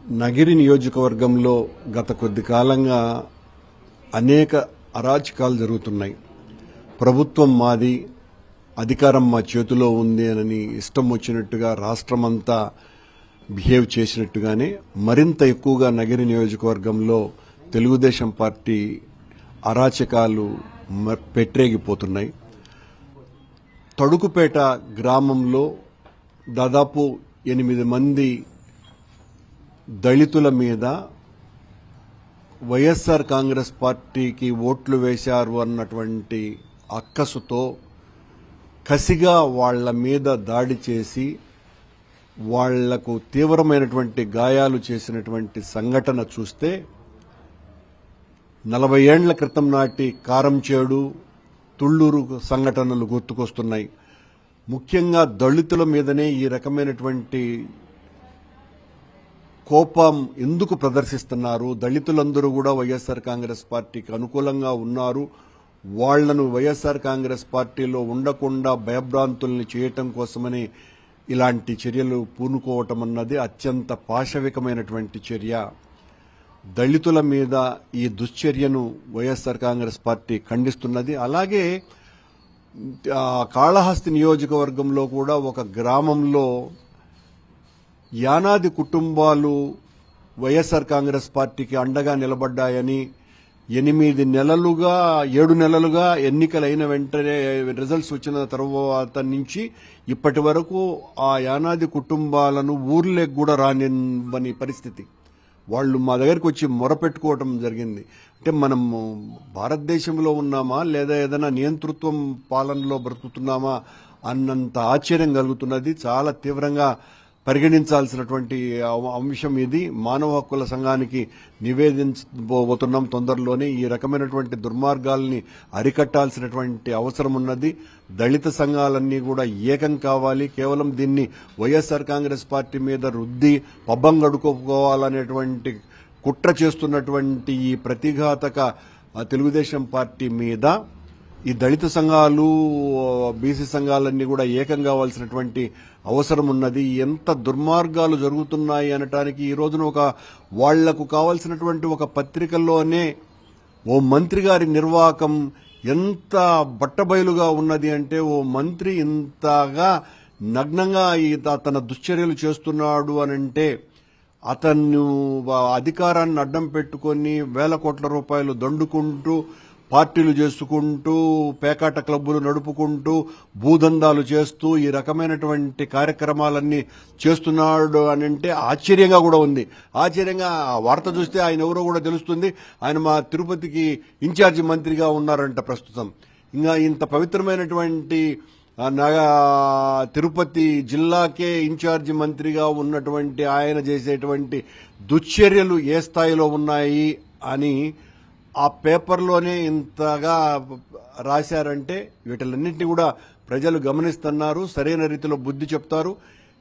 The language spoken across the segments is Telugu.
నగిరి నియోజకవర్గంలో గత కొద్ది కాలంగా అనేక అరాచకాలు జరుగుతున్నాయి. ప్రభుత్వం మాది, అధికారం మా చేతిలో ఉంది అని ఇష్టం వచ్చినట్టుగా రాష్ట్రమంతా బిహేవ్ చేసినట్టుగానే మరింత ఎక్కువగా నగిరి నియోజకవర్గంలో తెలుగుదేశం పార్టీ అరాచకాలు పెట్టరేగిపోతున్నాయి. తడుకుపేట గ్రామంలో దాదాపు 8 మంది దళితుల మీద వైఎస్ఆర్ కాంగ్రెస్ పార్టీకి ఓట్లు వేశారు అన్నటువంటి అక్కసుతో కసిగా వాళ్ల మీద దాడి చేసి వాళ్లకు తీవ్రమైనటువంటి గాయాలు చేసినటువంటి సంఘటన చూస్తే 40 ఏళ్ల క్రితం నాటి కారంచేడు, తుళ్లూరు సంఘటనలు గుర్తుకొస్తున్నాయి. ముఖ్యంగా దళితుల మీదనే ఈ రకమైనటువంటి కోపం ఎందుకు ప్రదర్శిస్తున్నారు? దళితులందరూ కూడా వైఎస్ఆర్ కాంగ్రెస్ పార్టీకి అనుకూలంగా ఉన్నారు. వాళ్లను వైఎస్ఆర్ కాంగ్రెస్ పార్టీలో ఉండకుండా భయభ్రాంతుల్ని చేయటం కోసమని ఇలాంటి చర్యలు పూనుకోవటం అన్నది అత్యంత పాశవికమైనటువంటి చర్య. దళితుల మీద ఈ దుశ్చర్యను వైఎస్ఆర్ కాంగ్రెస్ పార్టీ ఖండిస్తున్నది. అలాగే కాళహస్తి నియోజకవర్గంలో కూడా ఒక గ్రామంలో యానాది కుటుంబాలు వైఎస్ఆర్ కాంగ్రెస్ పార్టీకి అండగా నిలబడ్డాయని 7 నెలలుగా ఎన్నికలైన వెంటనే రిజల్ట్స్ వచ్చిన తర్వాత నుంచి ఇప్పటి వరకు ఆ యానాది కుటుంబాలను ఊర్లోకి కూడా రానివ్వని పరిస్థితి. వాళ్ళు మా దగ్గరికి వచ్చి మొరపెట్టుకోవటం జరిగింది. అంటే మనం భారతదేశంలో ఉన్నామా లేదా ఏదైనా నియంతృత్వం పాలనలో బ్రతుకుతున్నామా అన్నంత ఆశ్చర్యం కలుగుతున్నది. చాలా తీవ్రంగా పరిగణించాల్సినటువంటి అంశం ఇది. మానవ హక్కుల సంఘానికి నివేదించబోతున్నాం తొందరలోనే. ఈ రకమైనటువంటి దుర్మార్గాల్ని అరికట్టాల్సినటువంటి అవసరం ఉన్నది. దళిత సంఘాలన్నీ కూడా ఏకం కావాలి. కేవలం దీన్ని వైఎస్ఆర్ కాంగ్రెస్ పార్టీ మీద రుద్ది పబ్బం గడుకోవాలనేటువంటి కుట్ర చేస్తున్నటువంటి ఈ ప్రతిఘాతక తెలుగుదేశం పార్టీ మీద ఈ దళిత సంఘాలు, బీసీ సంఘాలన్నీ కూడా ఏకం కావాల్సినటువంటి అవసరం ఉన్నది. ఎంత దుర్మార్గాలు జరుగుతున్నాయి అనటానికి ఈ రోజున వాళ్లకు కావాల్సినటువంటి ఒక పత్రికల్లోనే ఓ మంత్రి గారి నిర్వాకం ఎంత బట్టబయలుగా ఉన్నది అంటే, ఓ మంత్రి ఇంతగా నగ్నంగా తన దుశ్చర్యలు చేస్తున్నాడు అనంటే అతను అధికారాన్ని అడ్డం పెట్టుకొని వేల కోట్ల రూపాయలు దండుకుంటూ పార్టీలు చేసుకుంటూ పేకాట క్లబ్బులు నడుపుకుంటూ భూదందాలు చేస్తూ ఈ రకమైనటువంటి కార్యక్రమాలన్నీ చేస్తున్నాడు అని అంటే ఆశ్చర్యంగా కూడా ఉంది. ఆశ్చర్యంగా ఆ వార్త చూస్తే ఆయన ఎవరో కూడా తెలుస్తుంది. ఆయన మా తిరుపతికి ఇన్ఛార్జి మంత్రిగా ఉన్నారంట ప్రస్తుతం. ఇంకా ఇంత పవిత్రమైనటువంటి తిరుపతి జిల్లాకే ఇన్ఛార్జి మంత్రిగా ఉన్నటువంటి ఆయన చేసేటువంటి దుశ్చర్యలు ఏ స్థాయిలో ఉన్నాయి అని ఆ పేపర్లోనే ఇంతగా రాశారంటే వీటిలన్నింటినీ కూడా ప్రజలు గమనిస్తున్నారు. సరైన రీతిలో బుద్ధి చెప్తారు.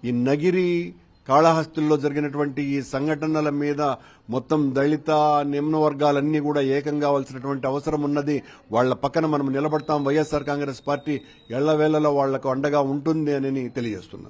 ఈ నగిరి, కాళహస్తిలో జరిగినటువంటి ఈ సంఘటనల మీద మొత్తం దళిత నిమ్న వర్గాలన్నీ కూడా ఏకం కావాల్సినటువంటి అవసరం ఉన్నది. వాళ్ల పక్కన మనం నిలబడతాం. వైఎస్ఆర్ కాంగ్రెస్ పార్టీ ఎళ్లవేళలో వాళ్లకు అండగా ఉంటుంది అని తెలియజేస్తున్నాం.